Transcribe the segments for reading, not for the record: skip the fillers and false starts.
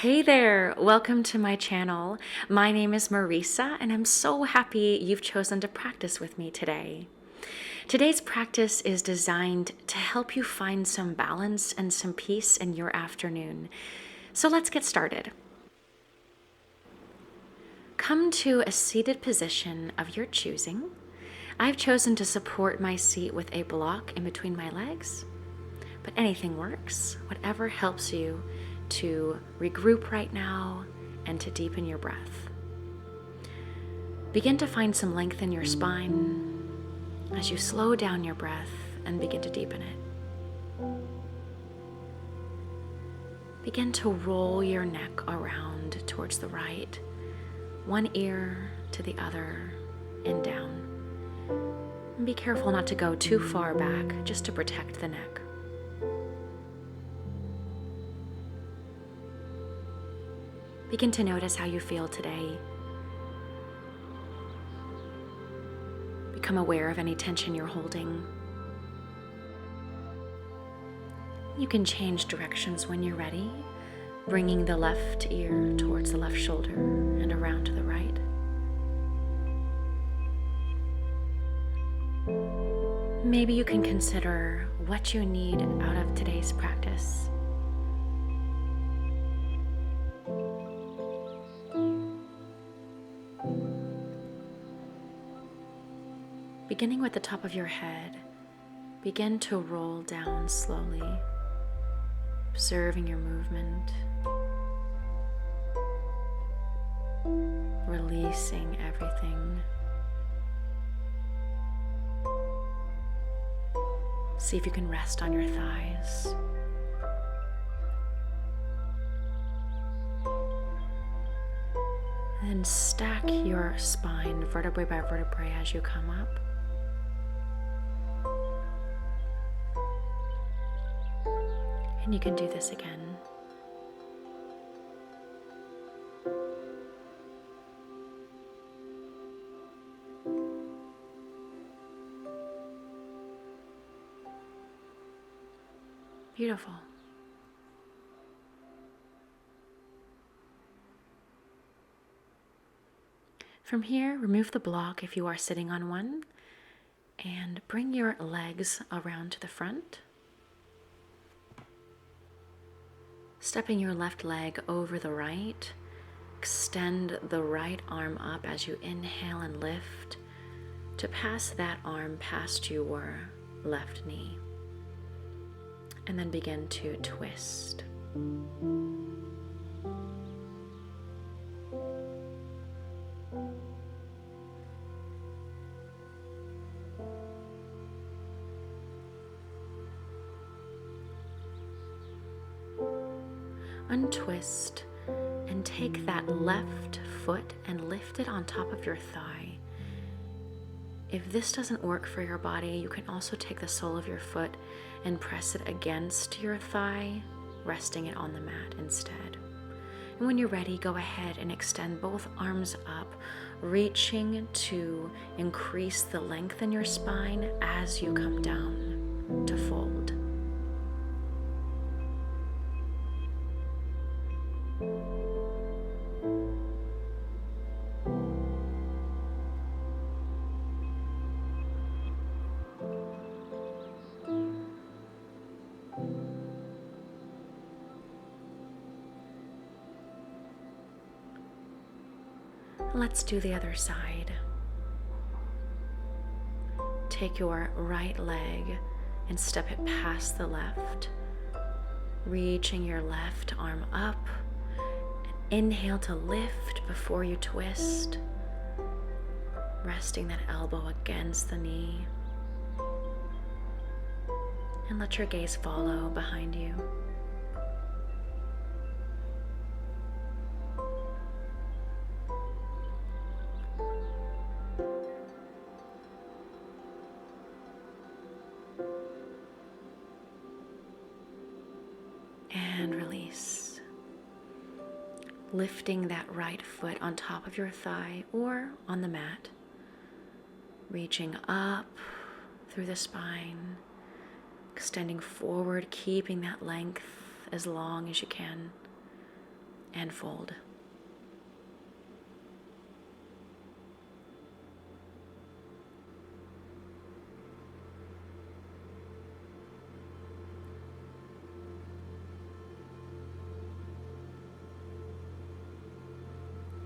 Hey there, welcome to my channel. My name is Marisa, and I'm so happy you've chosen to practice with me today. Today's practice is designed to help you find some balance and some peace in your afternoon. So let's get started. Come to a seated position of your choosing. I've chosen to support my seat with a block in between my legs, but anything works, whatever helps you to regroup right now and to deepen your breath. Begin to find some length in your spine as you slow down your breath and begin to deepen it. Begin to roll your neck around towards the right, one ear to the other and down. And be careful not to go too far back, just to protect the neck. Begin to notice how you feel today. Become aware of any tension you're holding. You can change directions when you're ready, bringing the left ear towards the left shoulder and around to the right. Maybe you can consider what you need out of today's practice. Beginning with the top of your head, begin to roll down slowly, observing your movement, releasing everything. See if you can rest on your thighs. And stack your spine vertebrae by vertebrae as you come up. And you can do this again. Beautiful. From here, remove the block if you are sitting on one, and bring your legs around to the front. Stepping your left leg over the right, extend the right arm up as you inhale and lift to pass that arm past your left knee. And then begin to twist. Untwist and take that left foot and lift it on top of your thigh. If this doesn't work for your body, you can also take the sole of your foot and press it against your thigh, resting it on the mat instead. And when you're ready, go ahead and extend both arms up, reaching to increase the length in your spine as you come down to fold. Let's do the other side. Take your right leg and step it past the left, reaching your left arm up. Inhale to lift before you twist, resting that elbow against the knee. And let your gaze follow behind you. And release. Lifting that right foot on top of your thigh or on the mat. Reaching up through the spine, extending forward, keeping that length as long as you can. and fold.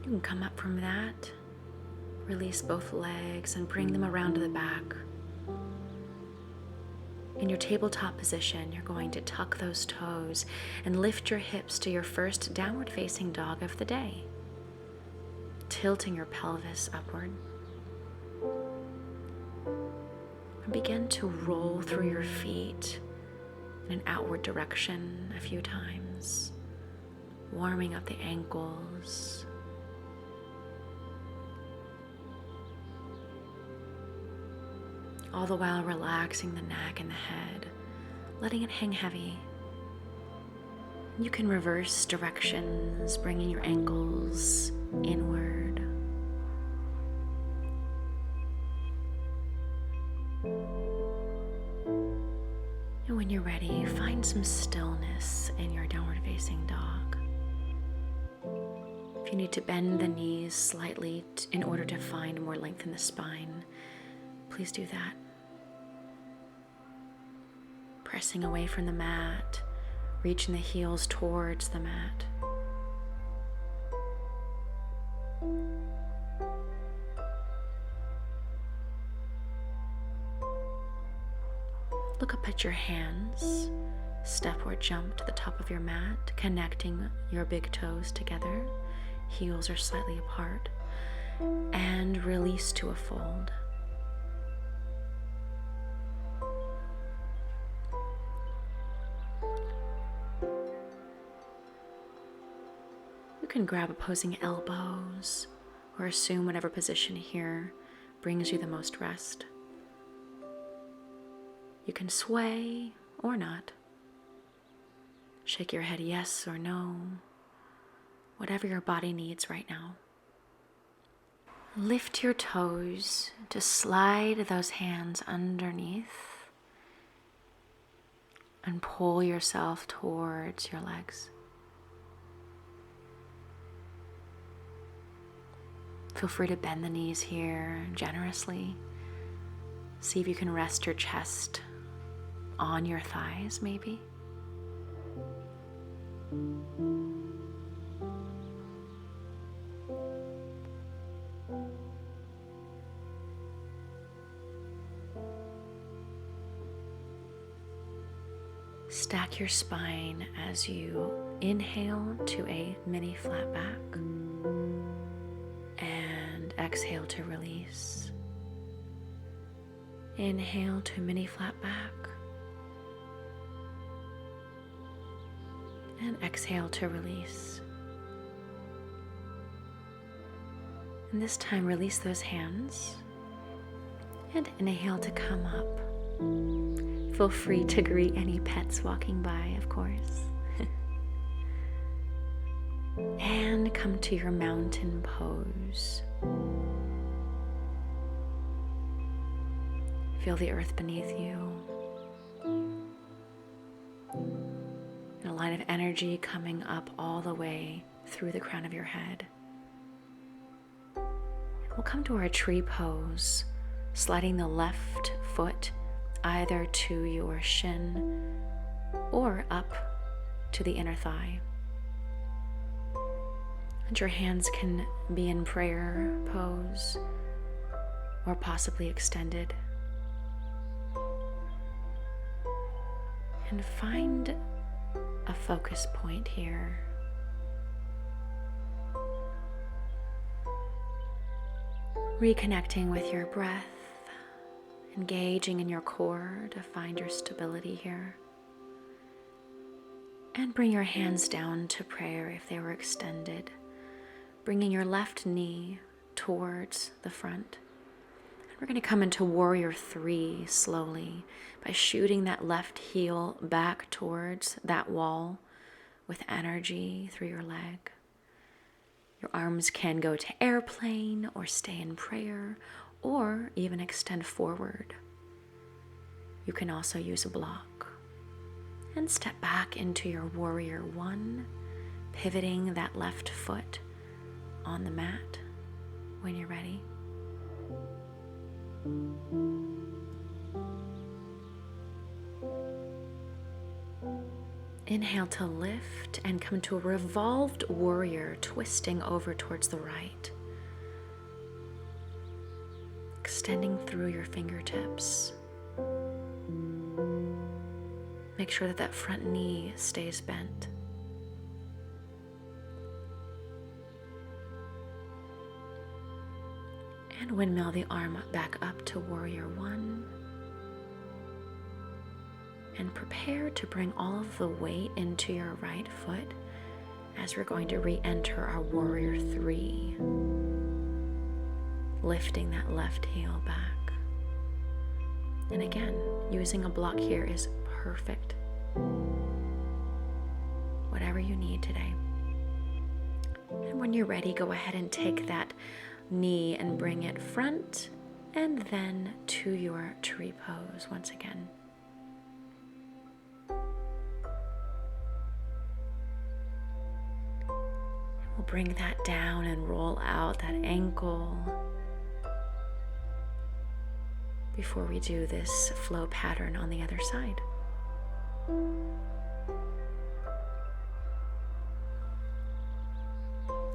You can come up from that, release both legs and bring them around to the back. In your tabletop position, you're going to tuck those toes and lift your hips to your first downward facing dog of the day, tilting your pelvis upward. And begin to roll through your feet in an outward direction a few times, warming up the ankles. All the while relaxing the neck and the head, letting it hang heavy. You can reverse directions, bringing your ankles inward. And when you're ready, find some stillness in your downward facing dog. If you need to bend the knees slightly in order to find more length in the spine, please do that. Pressing away from the mat, reaching the heels towards the mat. Look up at your hands. Step or jump to the top of your mat, connecting your big toes together. Heels are slightly apart. And release to a fold. You can grab opposing elbows or assume whatever position here brings you the most rest. You can sway or not. Shake your head yes or no, whatever your body needs right now. Lift your toes to slide those hands underneath and pull yourself towards your legs. Feel free to bend the knees here generously. See if you can rest your chest on your thighs, maybe. Stack your spine as you inhale to a mini flat back and exhale to release. Inhale to mini flat back and exhale to release. And this time release those hands and inhale to come up. Feel free to greet any pets walking by, of course. And come to your mountain pose. Feel the earth beneath you. And a line of energy coming up all the way through the crown of your head. We'll come to our tree pose, sliding the left foot either to your shin or up to the inner thigh. And your hands can be in prayer pose or possibly extended. And find a focus point here. Reconnecting with your breath, engaging in your core to find your stability here. And bring your hands down to prayer if they were extended, bringing your left knee towards the front. And we're going to come into Warrior 3 slowly by shooting that left heel back towards that wall with energy through your leg. Your arms can go to airplane or stay in prayer or even extend forward. You can also use a block. And step back into your Warrior 1, pivoting that left foot on the mat when you're ready. Inhale to lift and come to a revolved warrior, twisting over towards the right. Extending through your fingertips. Make sure that that front knee stays bent. And windmill the arm back up to warrior one. And prepare to bring all of the weight into your right foot as we're going to re-enter our warrior three. Lifting that left heel back. And again, using a block here is perfect. Whatever you need today. And when you're ready, go ahead and take that knee and bring it front and then to your tree pose once again. We'll bring that down and roll out that ankle before we do this flow pattern on the other side.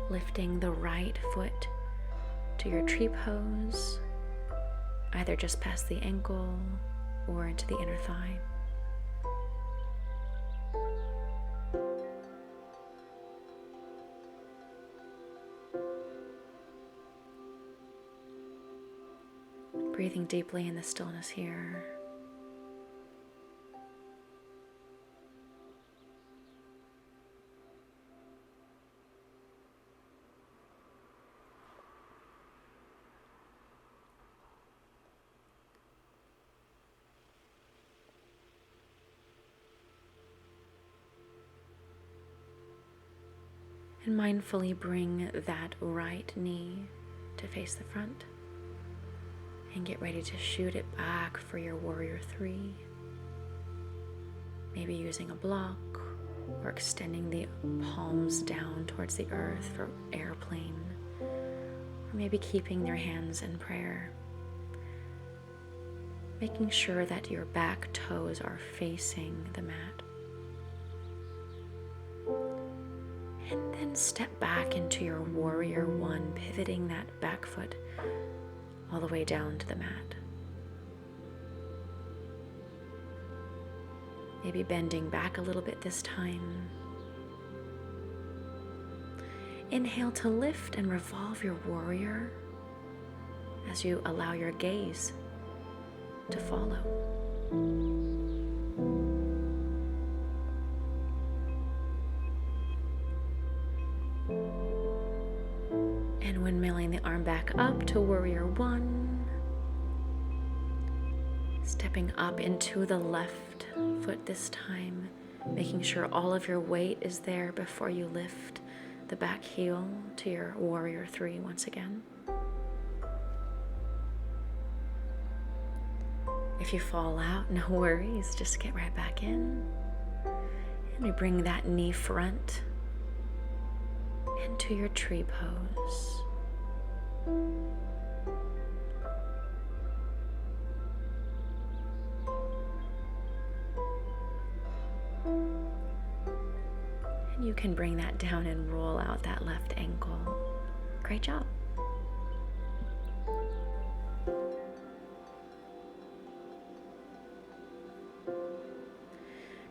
Lifting the right foot to your tree pose, either just past the ankle or into the inner thigh. Breathing deeply in the stillness here. And mindfully bring that right knee to face the front. And get ready to shoot it back for your warrior three. Maybe using a block or extending the palms down towards the earth for airplane. Or maybe keeping your hands in prayer. Making sure that your back toes are facing the mat. And then step back into your warrior one, pivoting that back foot all the way down to the mat. Maybe bending back a little bit this time. Inhale to lift and revolve your warrior as you allow your gaze to follow. And windmilling the arm back up to warrior one. Stepping up into the left foot this time, making sure all of your weight is there before you lift the back heel to your warrior three once again. If you fall out, no worries, just get right back in. And we bring that knee front into your tree pose. And you can bring that down and roll out that left ankle. Great job.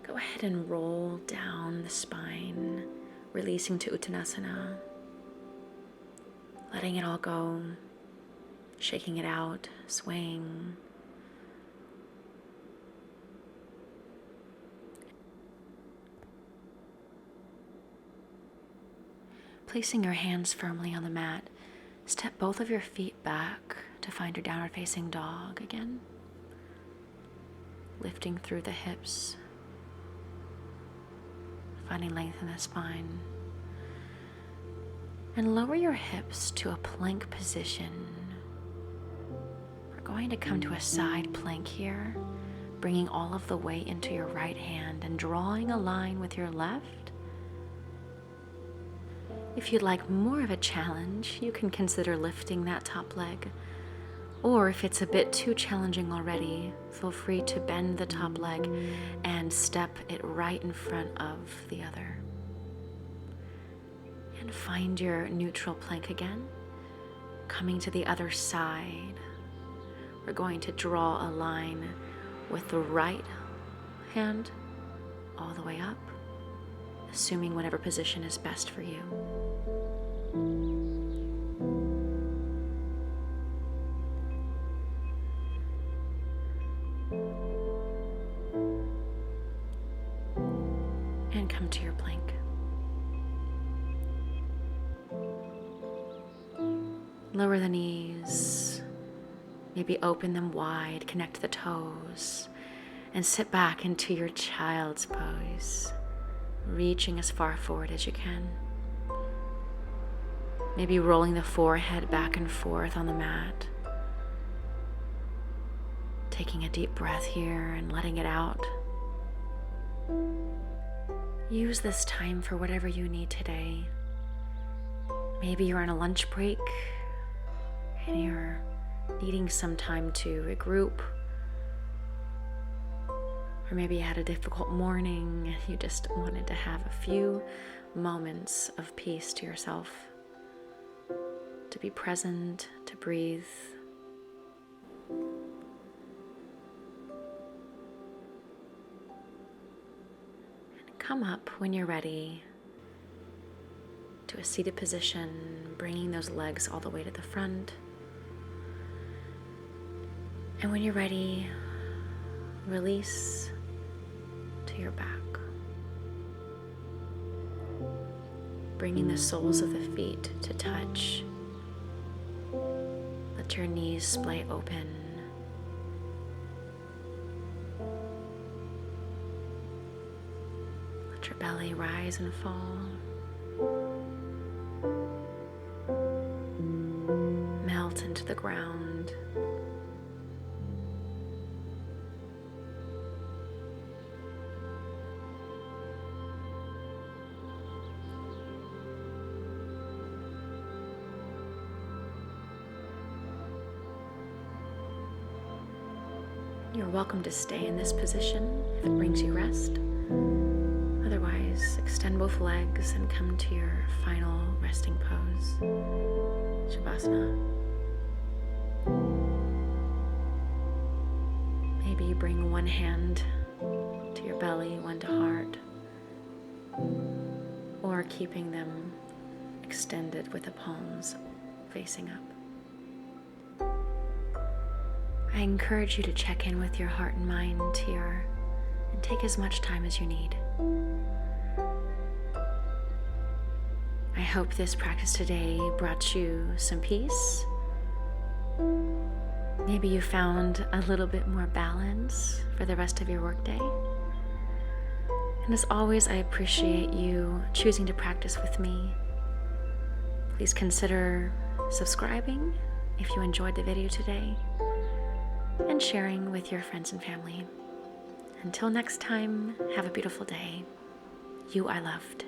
Go ahead and roll down the spine, releasing to Uttanasana, letting it all go, shaking it out, swaying. Placing your hands firmly on the mat, step both of your feet back to find your downward facing dog again. Lifting through the hips, finding length in the spine. And lower your hips to a plank position. We're going to come to a side plank here, bringing all of the weight into your right hand and drawing a line with your left. If you'd like more of a challenge, you can consider lifting that top leg. Or if it's a bit too challenging already, feel free to bend the top leg and step it right in front of the other. And find your neutral plank again. Coming to the other side, we're going to draw a line with the right hand all the way up, assuming whatever position is best for you. And come to your plank. Lower the knees, maybe open them wide, connect the toes, and sit back into your child's pose, reaching as far forward as you can. Maybe rolling the forehead back and forth on the mat, taking a deep breath here and letting it out. Use this time for whatever you need today. Maybe you're on a lunch break and you're needing some time to regroup. Or maybe you had a difficult morning and you just wanted to have a few moments of peace to yourself, to be present, to breathe. And come up when you're ready to a seated position, bringing those legs all the way to the front. And when you're ready, release to your back, bringing the soles of the feet to touch. Let your knees splay open. Let your belly rise and fall. Melt into the ground. You're welcome to stay in this position if it brings you rest. Otherwise, extend both legs and come to your final resting pose, Shavasana. Maybe you bring one hand to your belly, one to heart, or keeping them extended with the palms facing up. I encourage you to check in with your heart and mind here and take as much time as you need. I hope this practice today brought you some peace. Maybe you found a little bit more balance for the rest of your workday. And as always, I appreciate you choosing to practice with me. Please consider subscribing if you enjoyed the video today, and sharing with your friends and family. Until next time, have a beautiful day. You are loved.